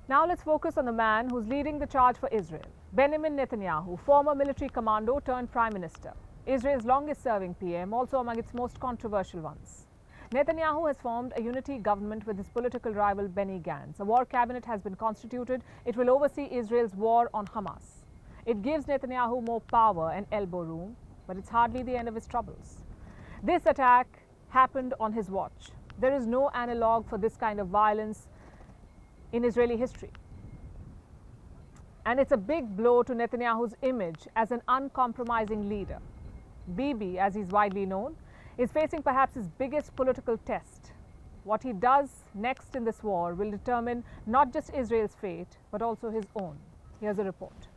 Now let's focus on the man who's leading the charge for Israel. Benjamin Netanyahu, former military commando turned prime minister. Israel's longest-serving PM, also among its most controversial ones. Netanyahu has formed a unity government with his political rival Benny Gantz. A war cabinet has been constituted. It will oversee Israel's war on Hamas. It gives Netanyahu more power and elbow room, but it's hardly the end of his troubles. This attack happened on his watch. There is no analogue for this kind of violence in Israeli history. And it's a big blow to Netanyahu's image as an uncompromising leader. Bibi, as he's widely known, is facing perhaps his biggest political test. What he does next in this war will determine not just Israel's fate, but also his own. Here's a report.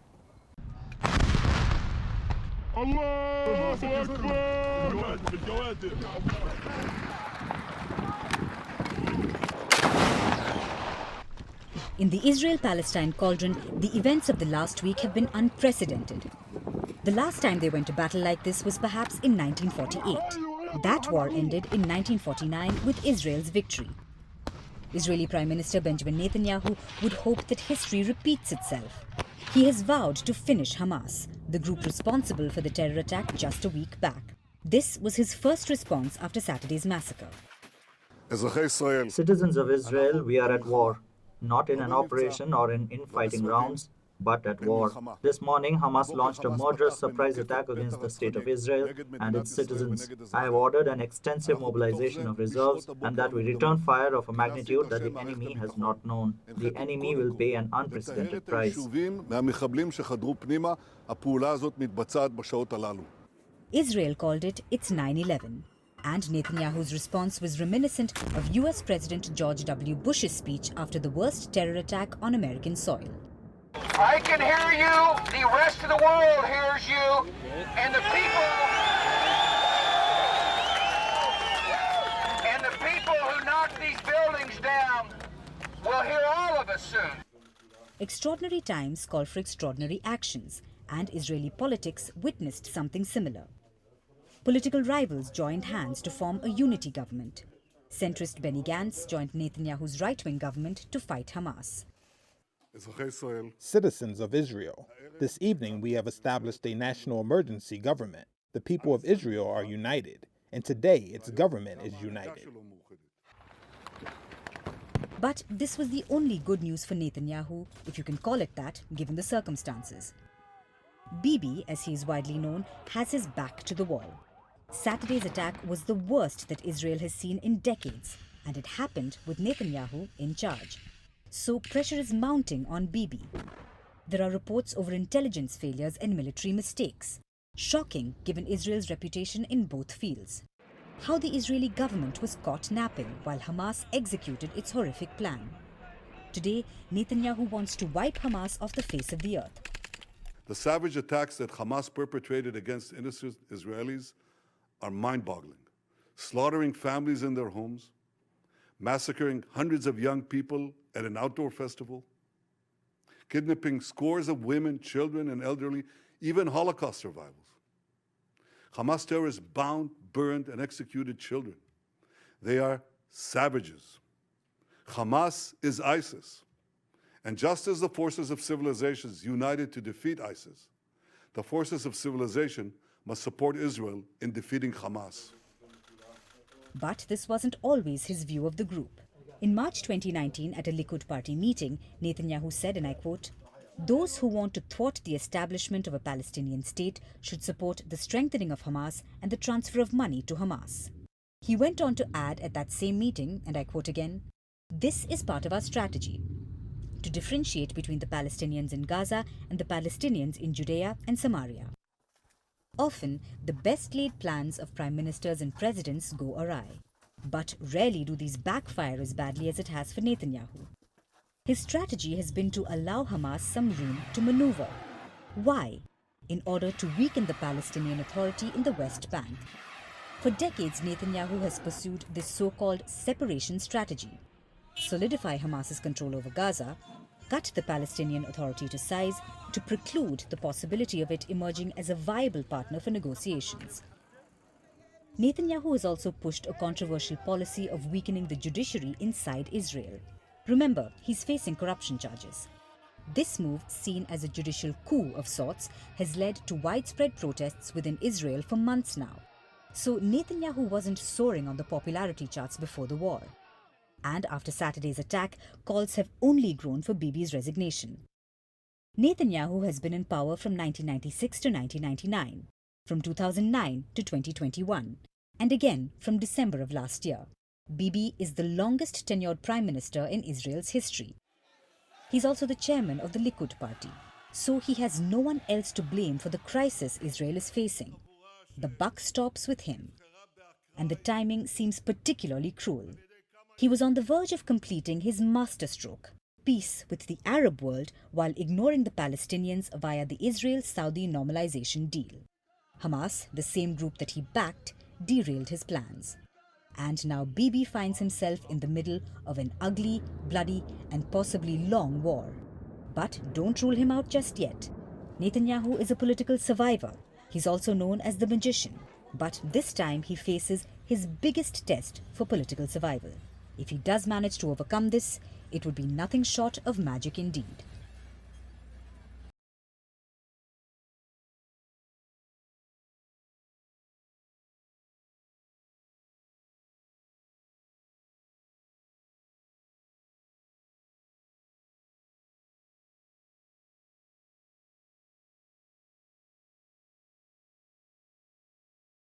In the Israel-Palestine cauldron, the events of the last week have been unprecedented. The last time they went to battle like this was perhaps in 1948. That war ended in 1949 with Israel's victory. Israeli Prime Minister Benjamin Netanyahu would hope that history repeats itself. He has vowed to finish Hamas, the group responsible for the terror attack just a week back. This was his first response after Saturday's massacre. Citizens of Israel, we are at war. Not in an operation or in infighting rounds, but at war. This morning, Hamas launched a murderous surprise attack against the state of Israel and its citizens. I have ordered an extensive mobilization of reserves and that we return fire of a magnitude that the enemy has not known. The enemy will pay an unprecedented price. Israel called it its 9/11. And Netanyahu's response was reminiscent of US President George W. Bush's speech after the worst terror attack on American soil. I can hear you, the rest of the world hears you, and the people who knocked these buildings down will hear all of us soon. Extraordinary times call for extraordinary actions, and Israeli politics witnessed something similar. Political rivals joined hands to form a unity government. Centrist Benny Gantz joined Netanyahu's right-wing government to fight Hamas. Citizens of Israel, this evening we have established a national emergency government. The people of Israel are united, and today its government is united. But this was the only good news for Netanyahu, if you can call it that, given the circumstances. Bibi, as he is widely known, has his back to the wall. Saturday's attack was the worst that Israel has seen in decades, and it happened with Netanyahu in charge. So pressure is mounting on Bibi. There are reports over intelligence failures and military mistakes. Shocking given Israel's reputation in both fields. How the Israeli government was caught napping while Hamas executed its horrific plan. Today, Netanyahu wants to wipe Hamas off the face of the earth. The savage attacks that Hamas perpetrated against innocent Israelis are mind-boggling, slaughtering families in their homes, massacring hundreds of young people at an outdoor festival, kidnapping scores of women, children, and elderly, even Holocaust survivors. Hamas terrorists bound, burned, and executed children. They are savages. Hamas is ISIS. And just as the forces of civilizations united to defeat ISIS, the forces of civilization must support Israel in defeating Hamas. But this wasn't always his view of the group. In March 2019, at a Likud party meeting, Netanyahu said, and I quote, "Those who want to thwart the establishment of a Palestinian state should support the strengthening of Hamas and the transfer of money to Hamas." He went on to add at that same meeting, and I quote again, "This is part of our strategy, to differentiate between the Palestinians in Gaza and the Palestinians in Judea and Samaria." Often, the best-laid plans of prime ministers and presidents go awry. But rarely do these backfire as badly as it has for Netanyahu. His strategy has been to allow Hamas some room to maneuver. Why? In order to weaken the Palestinian Authority in the West Bank. For decades, Netanyahu has pursued this so-called separation strategy. Solidify Hamas's control over Gaza, cut the Palestinian Authority to size to preclude the possibility of it emerging as a viable partner for negotiations. Netanyahu has also pushed a controversial policy of weakening the judiciary inside Israel. Remember, he's facing corruption charges. This move, seen as a judicial coup of sorts, has led to widespread protests within Israel for months now. So Netanyahu wasn't soaring on the popularity charts before the war. And after Saturday's attack, calls have only grown for Bibi's resignation. Netanyahu has been in power from 1996 to 1999, from 2009 to 2021, and again from December of last year. Bibi is the longest tenured prime minister in Israel's history. He's also the chairman of the Likud party, so he has no one else to blame for the crisis Israel is facing. The buck stops with him. And the timing seems particularly cruel. He was on the verge of completing his masterstroke, peace with the Arab world, while ignoring the Palestinians via the Israel-Saudi normalization deal. Hamas, the same group that he backed, derailed his plans. And now Bibi finds himself in the middle of an ugly, bloody and possibly long war. But don't rule him out just yet. Netanyahu is a political survivor. He's also known as the magician. But this time he faces his biggest test for political survival. If he does manage to overcome this, it would be nothing short of magic indeed.